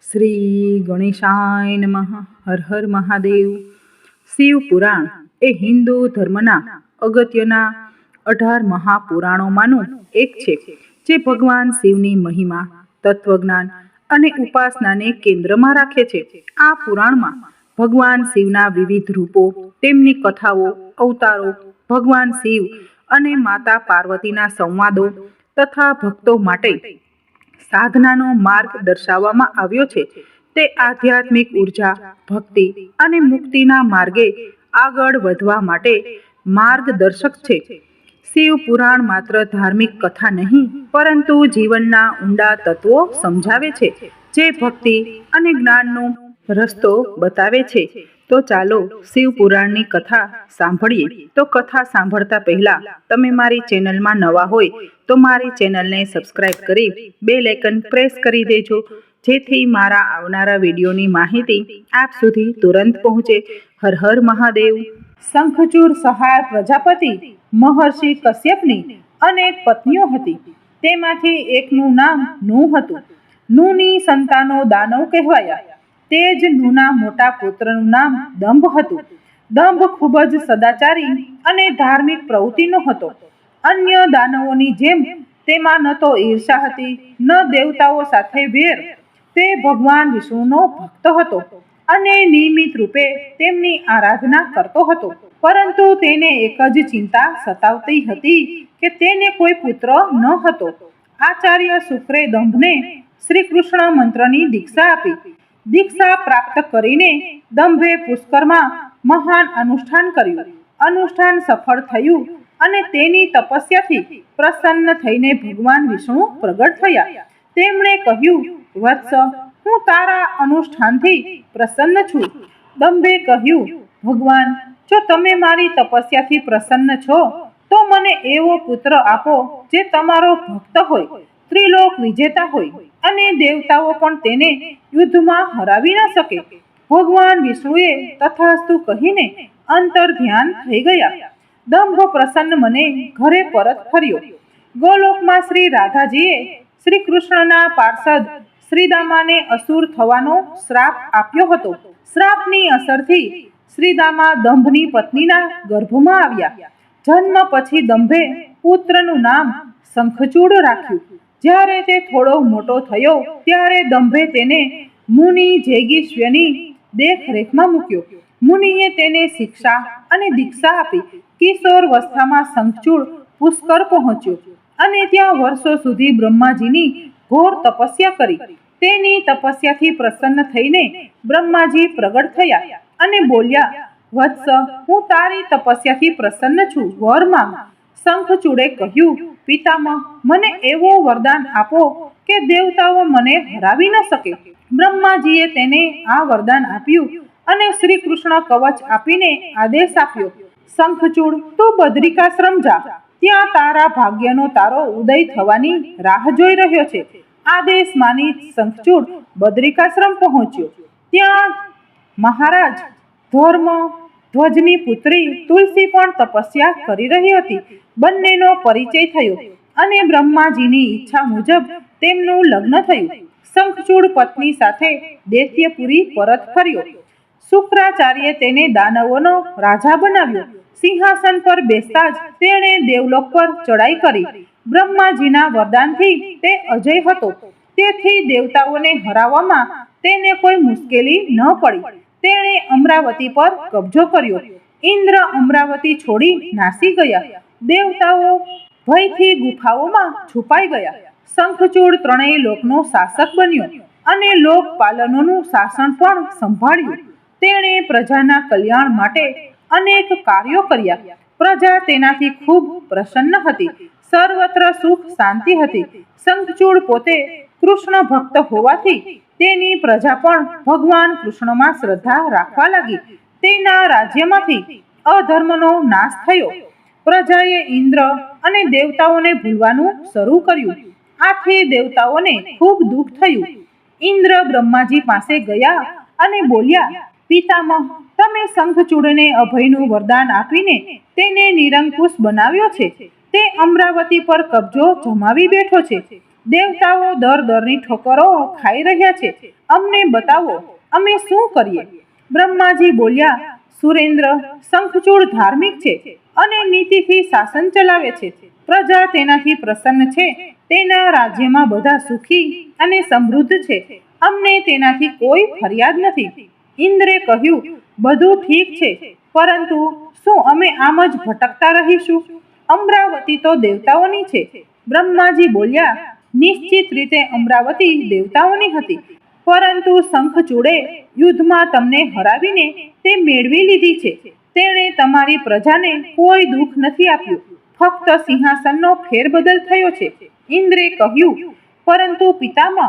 શ્રી ગણેશાય નમઃ. હર હર મહાદેવ. શિવ પુરાણ એ હિન્દુ ધર્મના અગત્યના 18 મહાપુરાણોમાંનું એક છે, જે ભગવાન શિવની મહિમા, તત્વજ્ઞાન અને ઉપાસનાને કેન્દ્રમાં રાખે છે. આ પુરાણમાં ભગવાન શિવના વિવિધ રૂપો, તેમની કથાઓ, અવતારો, ભગવાન શિવ અને માતા પાર્વતીના સંવાદો તથા ભક્તો માટે સાધનાનો માર્ગ દર્શાવવામાં આવ્યો છે. તે આધ્યાત્મિક ઉર્જા, ભક્તિ અને મુક્તિના માર્ગે આગળ વધવા માટે માર્ગદર્શક છે. શિવ પુરાણ માત્ર ધાર્મિક કથા નહીં, પરંતુ જીવનના ઊંડા તત્વો સમજાવે છે, જે ભક્તિ અને જ્ઞાનનો રસ્તો બતાવે છે. તો ચાલો શિવ પુરાણની કથા સાંભળીએ. તો કથા સાંભળતા પહેલા તમે મારી ચેનલમાં નવા હોય તો મારી ચેનલને સબસ્ક્રાઇબ કરી બેલ આઇકન પ્રેસ કરી દેજો, જેથી મારા આવનારા વિડીયોની માહિતી આપ સુધી તુરંત પહોંચે. હર હર મહાદેવ. શંખચૂડ સહાય પ્રજાપતિ મહર્ષિ કશ્યપની અનેક પત્નીઓ હતી. તેમાંથી એકનું નામ નૂહ હતું. નૂહની સંતાનો દાનવ કહેવાયા. તે જ નૂહના મોટા પુત્રનું નામ દંભ હતું. દંભ ખૂબ જ સદાચારી અને ધાર્મિક પ્રવૃત્તિનો હતો. અન્ય દાનવોની જેમ તેમાં ન તો ઈર્ષા હતી, ન દેવતાઓ સાથે વેર. તે ભગવાન વિષ્ણુનો ભક્ત હતો અને નિયમિત રૂપે તેમની આરાધના કરતો હતો. પરંતુ તેને એક જ ચિંતા સતાવતી હતી કે તેને કોઈ પુત્ર ન હતો. આચાર્ય શુક્રે દંભને શ્રી કૃષ્ણ મંત્રની દીક્ષા આપી. દીક્ષા પ્રાપ્ત કરીને દંભે પુષ્કરમાં મહાન અનુષ્ઠાન કર્યું. અનુષ્ઠાન સફળ થયું અને તેની તપસ્યાથી પ્રસન્ન થઈને ભગવાન વિષ્ણુ પ્રગટ થયા. તેમણે કહ્યું, વત્સ, હું તારા અનુષ્ઠાનથી પ્રસન્ન છું. દંભે કહ્યું, ભગવાન, જો તમે મારી તપસ્યાથી પ્રસન્ન છો તો મને એવો પુત્ર આપો જે તમારો ભક્ત હોય, ત્રિલોક વિજેતા હોય અને દેવતાઓ પણ તેને યુદ્ધમાં હરાવી ન શકે. ભગવાન વિષ્ણુએ તથાસ્તુ કહીને અંતર ધ્યાન થઈ ગયા. દંભ પ્રસન્ન મને ઘરે પરત ફર્યો. ગોલોકમાં શ્રી રાધાજીએ શ્રી કૃષ્ણના પાર્ષદ શ્રીદામાને અસુર થવાનો શ્રાપ આપ્યો હતો. શ્રાપની અસરથી શ્રીદામા દંભની પત્નીના ગર્ભમાં આવ્યા. જન્મ પછી દંભે પુત્રનું નામ શંખચૂડ રાખ્યું. જ્યારે તે થોડો મોટો થયો ત્યારે દંભે તેને મુનિ જૈગીશ્વરની દેખરેખમાં મૂક્યો. મુનિએ તેને શિક્ષા અને દીક્ષા આપી. કિશોરવસ્થામાં શંખચૂડ પુષ્કર પહોંચ્યો અને ત્યાં વર્ષો સુધી બ્રહ્માજીની ઘોર તપસ્યા કરી. તેની તપસ્યાથી પ્રસન્ન થઈને બ્રહ્માજી પ્રગટ થયા અને બોલ્યા, વત્સ, હું તારી તપસ્યાથી પ્રસન્ન છું, વર માંગ. શંખચૂડે કહ્યું, પિતામહ, મને એવો વરદાન આપો કે દેવતાઓ મને હરાવી ન શકે. બ્રહ્માજીએ તેને આ વરદાન આપ્યું અને શ્રી કૃષ્ણ કવચ આપીને આદેશ આપ્યો, શંખચૂડ, તું બદ્રિકાશ્રમ જા. ત્યાં તારા ભાગ્યનો તારો ઉદય થવાની રાહ જોઈ રહ્યો છે. આદેશ માની શંખચૂડ બદ્રિકાશ્રમ પહોંચ્યો. ત્યાં મહારાજ ધર્મ ધ્વજની પુત્રી તુલસી પણ તપસ્યા કરી રહી હતી. બંનેનો પરિચય થયો અને બ્રહ્માજીની ઈચ્છા મુજબ તેમનું લગ્ન થયું. શંખચૂડ પત્ની સાથે દૈત્યપુરી પરત ફર્યો. શુક્રાચાર્યે તેને દાનવોનો રાજા બનાવ્યો. સિંહાસન પર બેસતા જ તેણે દેવલોક પર ચડાઈ કરી. બ્રહ્માજીના વરદાનથી તે અજય હતો, તેથી દેવતાઓને હરાવવામાં તેને કોઈ મુશ્કેલી ન પડી. તેણે અમરાવતી પર કબજો કર્યો. ઇન્દ્ર અમરાવતી છોડી નાસી ગયા. દેવતાઓ ભયથી ગુફાઓમાં છુપાઈ ગયા. શંખચૂડ ત્રણેય લોકનો શાસક બન્યો અને લોકપાલનોનું શાસન પણ સંભાળ્યું. તેણે પ્રજાના કલ્યાણ માટે અનેક કાર્યો કર્યા. પ્રજા તેનાથી ખૂબ પ્રસન્ન હતી. સર્વત્ર સુખ શાંતિ હતી. શંખચૂડ પોતે કૃષ્ણ ભક્ત હોવાથી તેની પ્રજા પણ ભગવાન કૃષ્ણમાં શ્રદ્ધા રાખવા લાગી. તેના રાજ્યમાંથી અધર્મનો નાશ થયો. પ્રજાએ ઇન્દ્ર અને દેવતાઓને ભૂલવાનું શરૂ કર્યું. આથી દેવતાઓને ખૂબ દુઃખ થયું. ઇન્દ્ર બ્રહ્માજી પાસે ગયા અને બોલ્યા, પિતામહ, તમે શંખચૂડને અભયનું વરદાન આપીને તેને નિરંકુશ બનાવ્યો છે. તે અમરાવતી પર કબજો જમાવી બેઠો છે. દેવતાઓ દરની ઠોકરો ખાઈ રહ્યા છે. અમને બતાવો, અમે શું કરીએ? બ્રહ્માજી બોલ્યા, સુરેન્દ્ર, શંખચૂડ ધાર્મિક છે અને નીતિથી શાસન ચલાવે છે. પ્રજા તેનાથી પ્રસન્ન છે. તેના રાજ્યમાં બધા સુખી અને સમૃદ્ધ છે. અમને તેનાથી કોઈ ફરિયાદ નથી. ઇન્દ્રે કહ્યું, બધું ઠીક છે, પરંતુ શું અમે આમ જ ભટકતા રહીશું? અમરાવતી તો દેવતાઓની છે. બ્રહ્માજી બોલ્યા, નિશ્ચિત રીતે અમરાવતી દેવતાઓની હતી, પરંતુ શંખચૂડે યુદ્ધમાં તમને હરાવીને તે મેળવી લીધી છે. તેણે તમારી પ્રજાને કોઈ દુઃખ નથી આપ્યું, ફક્ત સિંહાસનનો ફેરબદલ થયો છે. ઇન્દ્રે કહ્યું, પરંતુ પિતામહ,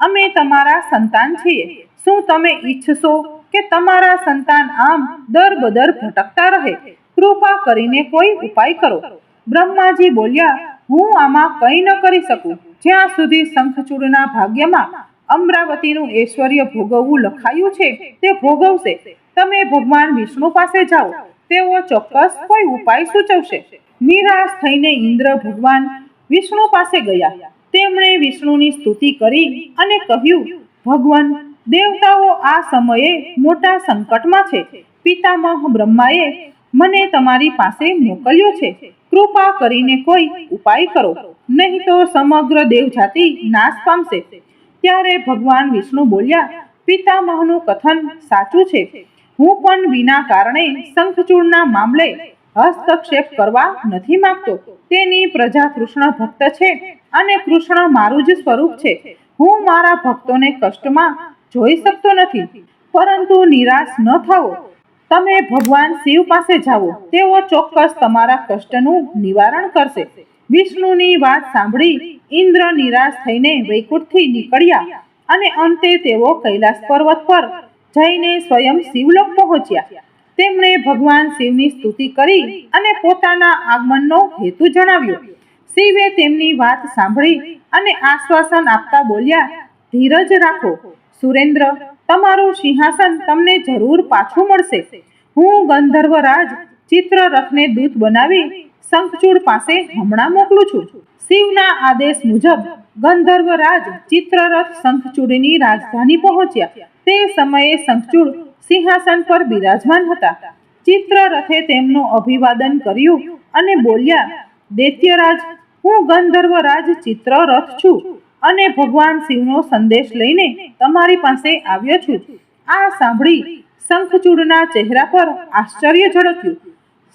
અમે તમારા સંતાન છીએ. શું તમે ઈચ્છશો કે તમારા સંતાન આમ દરબદર ભટકતા રહે? કૃપા કરીને કોઈ ઉપાય કરો. બ્રહ્માજી બોલ્યા, હું આમાં કંઈ ન કરી શકું. જ્યાં સુધી શંખચૂડના ભાગ્યમાં અમરાવતીનું ઐશ્વર્ય ભોગવવું લખાયું છે તે ભોગવશે. તમે ભગવાન વિષ્ણુ પાસે જાઓ, તેઓ ચોક્કસ કોઈ ઉપાય સૂચવશે. નિરાશ થઈને ઇન્દ્ર ભગવાન વિષ્ણુ પાસે ગયા. તેમણે વિષ્ણુની સ્તુતિ કરી અને કહ્યું, ભગવાન, દેવતાઓ આ સમયે મોટા સંકટમાં છે. પિતામહ બ્રહ્માએ મને તમારી પાસે મોકલ્યો છે. કૃપા કરીને કોઈ ઉપાય કરો, નહીં તો સમગ્ર દેવજાતિ નાશ પામશે. ત્યારે ભગવાન વિષ્ણુ બોલ્યા, પિતામહનું કથન સાચું છે. હું પણ વિના કારણે શંખચૂડના મામલે હસ્તક્ષેપ કરવા નથી માંગતો. તેની પ્રજા કૃષ્ણ ભક્ત છે અને કૃષ્ણ મારું જ સ્વરૂપ છે. હું મારા ભક્તોને કષ્ટમાં જોઈ શકતો નથી. પરંતુ નિરાશ ન થાઓ. તમે ભગવાન શિવ પાસે જાઓ, તેઓ ચોક્કસ તમારા કષ્ટનું નિવારણ કરશે. વિષ્ણુની વાત સાંભળી ઇન્દ્ર નિરાશ થઈને વૈકુંઠથી નીકળ્યા અને અંતે તેઓ કૈલાસ પર્વત પર જઈને સ્વયં શિવલોક પહોંચ્યા. તેમણે ભગવાન શિવની સ્તુતિ કરી અને પોતાના આગમનનો હેતુ જણાવ્યો. શિવે તેમની વાત સાંભળી અને આશ્વાસન આપતા બોલ્યા, ધીરજ રાખો સુરેન્દ્ર, તમારું સિંહાસન તમને જરૂર પાછું મળશે. હું ગંધર્વરાજ ચિત્રરથને દૂત બનાવી શંખચૂડ પાસે હમણાં મોકલું છું. શિવના આદેશ મુજબ ગંધર્વરાજ ચિત્રરથ શંખચૂડની રાજધાની પહોંચ્યા. તે સમયે શંખચૂડ સિંહાસન પર બિરાજમાન હતા. ચિત્રરથે તેમનું અભિવાદન કર્યું અને બોલ્યા, દૈત્યરાજ, હું ગંધર્વરાજ ચિત્રરથ છું અને ભગવાન શિવનો સંદેશ લઈને તમારી પાસે આવ્યો છું. આ સાંભળી શંખચૂડના ચહેરા પર આશ્ચર્ય ઝળક્યું.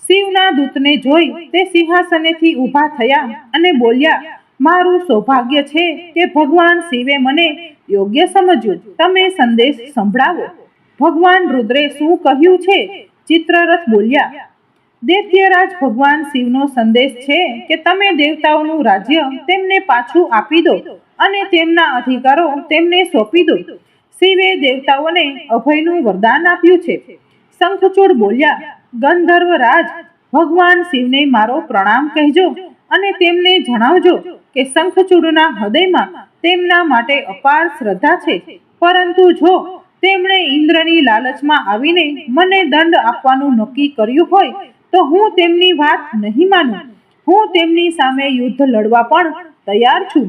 શિવના દૂતને જોઈ તે સિંહાસનેથી ઊભા થયા અને બોલ્યા, મારું સૌભાગ્ય છે કે ભગવાન શિવે મને યોગ્ય સમજ્યું. તમે સંદેશ સંભળાવો. ભગવાન રુદ્રે શું કહ્યું છે? ચિત્રરથ બોલ્યા, દૈત્યરાજ, ભગવાન શિવનો સંદેશ છે કે તમે દેવતાઓનું રાજ્ય તેમને પાછું આપી દો અને તેમના અધિકારો તેમને સોંપી દો. શિવે દેવતાઓને અભયનું વરદાન આપ્યું છે. શંખચૂડ બોલ્યા, ગંધર્વરાજ, ભગવાન શિવને મારો પ્રણામ કહેજો અને તેમને જણાવજો કે શંખચૂડના હૃદયમાં તેમના માટે અપાર શ્રદ્ધા છે. પરંતુ જો તેમણે ઇન્દ્રની લાલચમાં આવીને મને દંડ આપવાનું નક્કી કર્યું હોય તો હું તેમની વાત નહીં માનું. હું તેમની સામે યુદ્ધ લડવા પણ તૈયાર છું.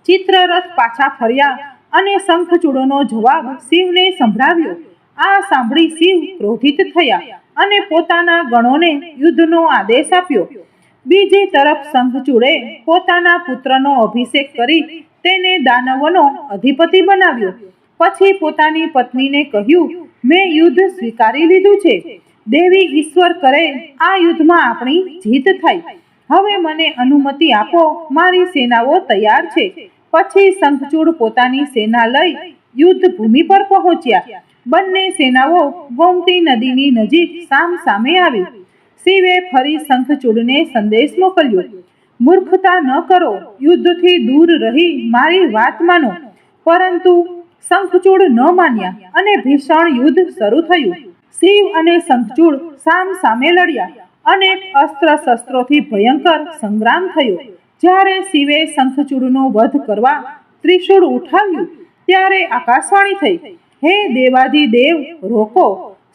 ચિત્રરથ પાછા ફર્યા અને શંખચૂડનો જવાબ શિવને સંભળાવ્યો. આ સાંભળી શિવ ક્રોધિત થયા અને પોતાના ગણોને યુદ્ધનો આદેશ આપ્યો. બીજી તરફ શંખચૂડે પોતાના પુત્રનો અભિષેક કરી તેને દાનવોનો અધિપતિ બનાવ્યો. પછી પોતાની પત્નીને કહ્યું, મેં યુદ્ધ સ્વીકારી લીધું છે. દેવી ઈશ્વર કરે આ યુદ્ધમાં આપણી જીત થાય. હવે મને અનુમતિ આપો, મારી સેનાઓ તૈયાર છે. પછી શંખચૂડ પોતાની સેના લઈ યુદ્ધ ભૂમિ પર પહોંચ્યા. બંને સેનાઓ ગોમતી નદીની નજીક સામ સામે આવી. શિવે ફરી શંખચૂડને સંદેશ મોકલ્યો, મૂર્ખતા ન કરો, યુદ્ધથી દૂર રહી મારી વાત માનો. પરંતુ શંખચૂડ ન માન્યા અને ભીષણ યુદ્ધ શરૂ થયું. શિવ અને શંખચૂડ સામ સામે લડ્યા. અનેક અસ્ત્ર શસ્ત્રોથી ભયંકર સંગ્રામ થયો. જ્યારે શિવે શંખચૂડનો વધ કરવા ત્રિશૂળ ઉઠાવ્યું ત્યારે આકાશવાણી થઈ, હે દેવાધિદેવ, રોકો.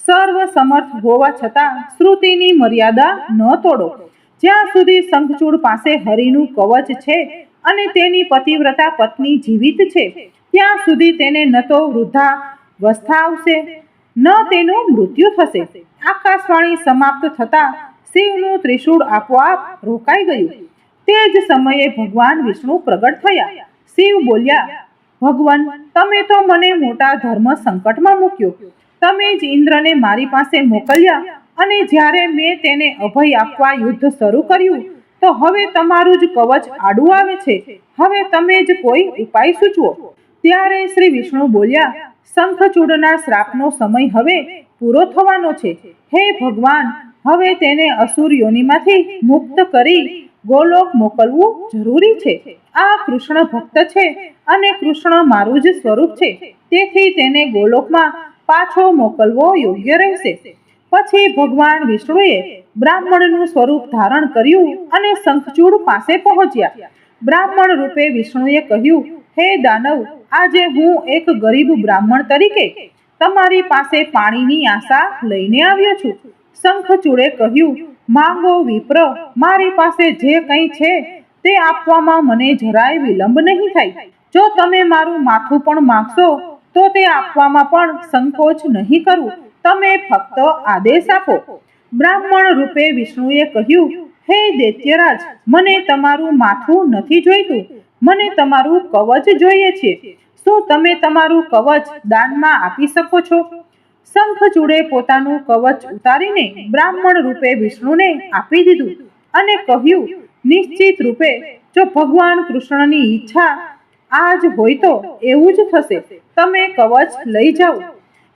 સર્વ સમર્થ હોવા છતાં શ્રુતિની મર્યાદા ન તોડો. જ્યાં સુધી શંખચૂડ પાસે હરિનું કવચ છે અને તેની પતિવ્રતા પત્ની જીવિત છે ત્યાં સુધી તેને ન તો વૃદ્ધાવસ્થા આવશે ન તેનું મૃત્યુ થશે. આકાશવાણી સમાપ્ત થતા શિવનું ત્રિશૂળ આપોઆપ રોકાઈ ગયું. તે જ સમયે ભગવાન વિષ્ણુ પ્રગટ થયા. શિવ બોલ્યા, ભગવાન, તમે તો મને મોટા ધર્મ સંકટમાં મૂક્યો. તમે જ ઇન્દ્રને મારી પાસે મોકલ્યા અને જ્યારે મેં તેને અભય આપવા યુદ્ધ શરૂ કર્યું તો હવે તમારું જ કવચ આડું આવે છે. હવે તમે જ કોઈ ઉપાય સૂચવો. ત્યારે શ્રી વિષ્ણુ બોલ્યા, શંખચૂડના શ્રાપનો સમય હવે પૂરો થવાનો છે. હે ભગવાન, હવે તેને અસુર યોનિમાંથી મુક્ત કરી ગોલોક મોકલવું જરૂરી છે. આ કૃષ્ણ ભક્ત છે અને કૃષ્ણ મારું જ સ્વરૂપ છે, તેથી તેને ગોલોકમાં પાછો મોકલવો યોગ્ય રહેશે. પછી ભગવાન વિષ્ણુએ બ્રાહ્મણનું સ્વરૂપ ધારણ કર્યું અને શંખચૂડ પાસે પહોંચ્યા. બ્રાહ્મણ રૂપે વિષ્ણુએ કહ્યું, હે દાનવ, આજે હું એક ગરીબ બ્રાહ્મણ તરીકે તમારી પાસે પાણીની આશા લઈને આવ્યો છું. શંખચૂડે કહ્યું, માંગો વિપ્ર, મારી પાસે જે કંઈ છે તે આપવામાં મને જરાય વિલંબ નહીં થાય. જો તમે મારું માથું પણ માંગશો તો તે આપવામાં પણ સંકોચ નહીં કરું. તમે ફક્ત આદેશ આપો. બ્રાહ્મણ રૂપે વિષ્ણુએ કહ્યું, હે દૈત્યરાજ, મને તમારું માથું નથી જોઈતું, મને તમારું કવચ જોઈએ છે. શું તમે તમારું કવચ દાનમાં આપી શકો છો? શંખચૂડે પોતાનું કવચ ઉતારીને બ્રાહ્મણ રૂપે વિષ્ણુને આપી દીધું અને કહ્યું, નિશ્ચિત રૂપે જો ભગવાન કૃષ્ણની ઈચ્છા આજ હોય તો એવું જ થશે. તમે કવચ લઈ જાઓ.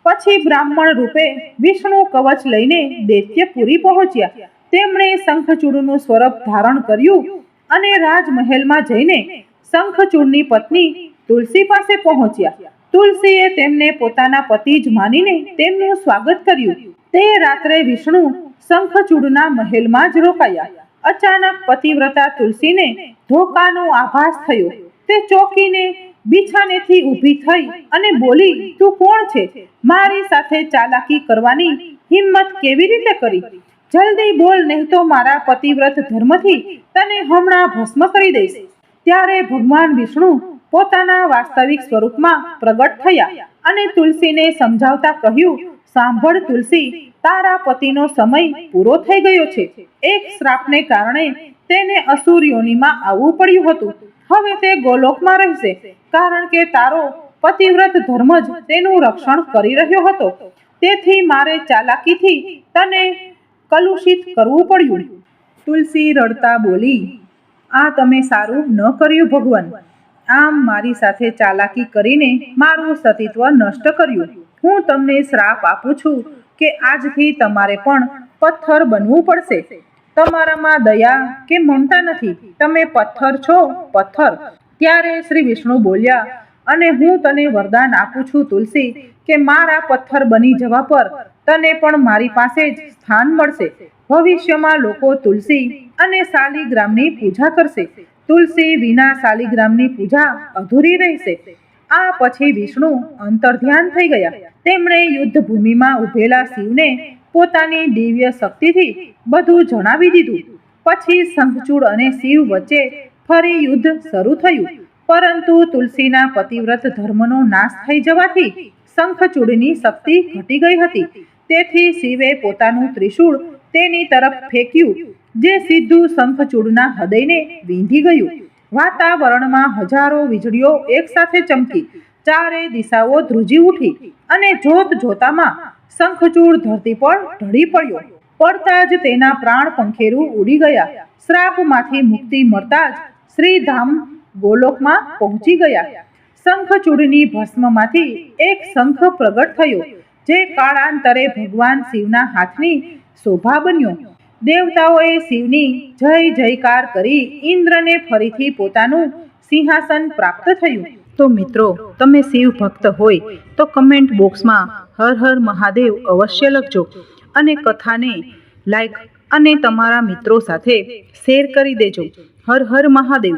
પછી બ્રાહ્મણ રૂપે વિષ્ણુ કવચ લઈને દૈત્યપુરી પહોંચ્યા. તેમણે શંખચૂડનું સ્વરૂપ ધારણ કર્યું અને રાજમહેલમાં જઈને શંખચૂડની પત્ની તુલસી પાસે પહોંચ્યા. તુલસીએ તેમને પોતાના પતિ જ માનીને તેમનું સ્વાગત કર્યું. તે રાત્રે વિષ્ણુ શંખચૂડના મહેલમાં જ રોકાયા. અચાનક પતિવ્રતા તુલસીને ધોકાનો આભાસ થયો. તે ચોંકીને બિછાનેથી ઊભી થઈ અને બોલી, તું કોણ છે? મારી સાથે ચાલાકી કરવાની હિંમત કેવી રીતે કરી? જલ્દી બોલ, નહીં તો મારા પતિવ્રત ધર્મથી તને હમણાં ભસ્મ કરી દઈશ. ત્યારે ભગવાન વિષ્ણુ પોતાના વાસ્તવિક સ્વરૂપમાં પ્રગટ થયા અને તુલસીને સમજાવતા કહ્યું, સાંભળ તુલસી, તારા પતિનો સમય પૂરો થઈ ગયો છે. એક શ્રાપને કારણે તેને અસુર યોનિમાં આવવું પડ્યું હતું. હવે તે ગોલોકમાં રહેશે, કારણ કે તારો પતિવ્રત ધર્મ જ તેનું રક્ષણ કરી રહ્યો હતો. તેથી મારે ચાલાકીથી તને કલુષિત કરવું પડ્યું. તુલસી રડતા બોલી, આ તમે સારું ન કર્યું ભગવાન. આમ મારી સાથે ચાલાકી કરીને મારું સતીત્વ નષ્ટ કર્યું. હું તમને શ્રાપ આપું છું કે આજથી તમારે પણ પથ્થર બનવું પડશે. તમારામાં દયા કે મમતા નથી, તમે પથ્થર છો, પથ્થર. ત્યારે શ્રી વિષ્ણુ બોલ્યા, અને હું તને વરદાન આપું છું તુલસી, કે મારા પથ્થર બની જવા પર તને પણ મારી પાસે જ સ્થાન મળશે. ભવિષ્યમાં લોકો તુલસી અને શાલિગ્રામની પૂજા કરશે. તુલસી વિના શાલિગ્રામની પૂજા અધૂરી રહેશે. આ પછી વિષ્ણુ અંતર્ધ્યાન થઈ ગયા. તેમણે યુદ્ધ ભૂમિમાં ઉભેલા શિવને પોતાની દિવ્ય શક્તિથી બધું જણાવી દીધું. પછી શંખચૂડ અને શિવ વચ્ચે ફરી યુદ્ધ શરૂ થયું. પરંતુ તુલસીના પતિવ્રત ધર્મનો નાશ થઈ જવાથી શંખચૂડની શક્તિ ઘટી ગઈ હતી. તેથી શિવે પોતાનું ત્રિશૂળ તેની તરફ ફેંક્યું, જે સીધું શંખચૂડના હૃદયને વીંધી ગયું. વાતાવરણમાં હજારો વીજળીઓ એકસાથે ચમકી, ચારે દિશાઓ ધ્રુજી ઉઠી અને જોત જોતામાં શંખચૂડ ધરતી પર ઢળી પડ્યો. પડતા જ તેના પ્રાણ પંખેરું ઉડી ગયા. શ્રાપમાંથી મુક્તિ મળતા જ શ્રીધામ ગોલોકમાં પહોંચી ગયા. શંખચૂડની ભસ્મમાંથી એક શંખ પ્રગટ થયો, જે કાળાંતરે ભગવાન શિવના હાથની શોભા બન્યો. દેવતાઓએ શિવની જય જયકાર કરી ઇન્દ્રને ફરીથી પોતાનું સિંહાસન પ્રાપ્ત થયું. તો મિત્રો, તમે શિવ ભક્ત હોય તો કમેન્ટ બોક્સમાં હર હર મહાદેવ અવશ્ય લખજો અને કથાને લાઈક અને તમારા મિત્રો સાથે શેર કરી દેજો. હર હર મહાદેવ.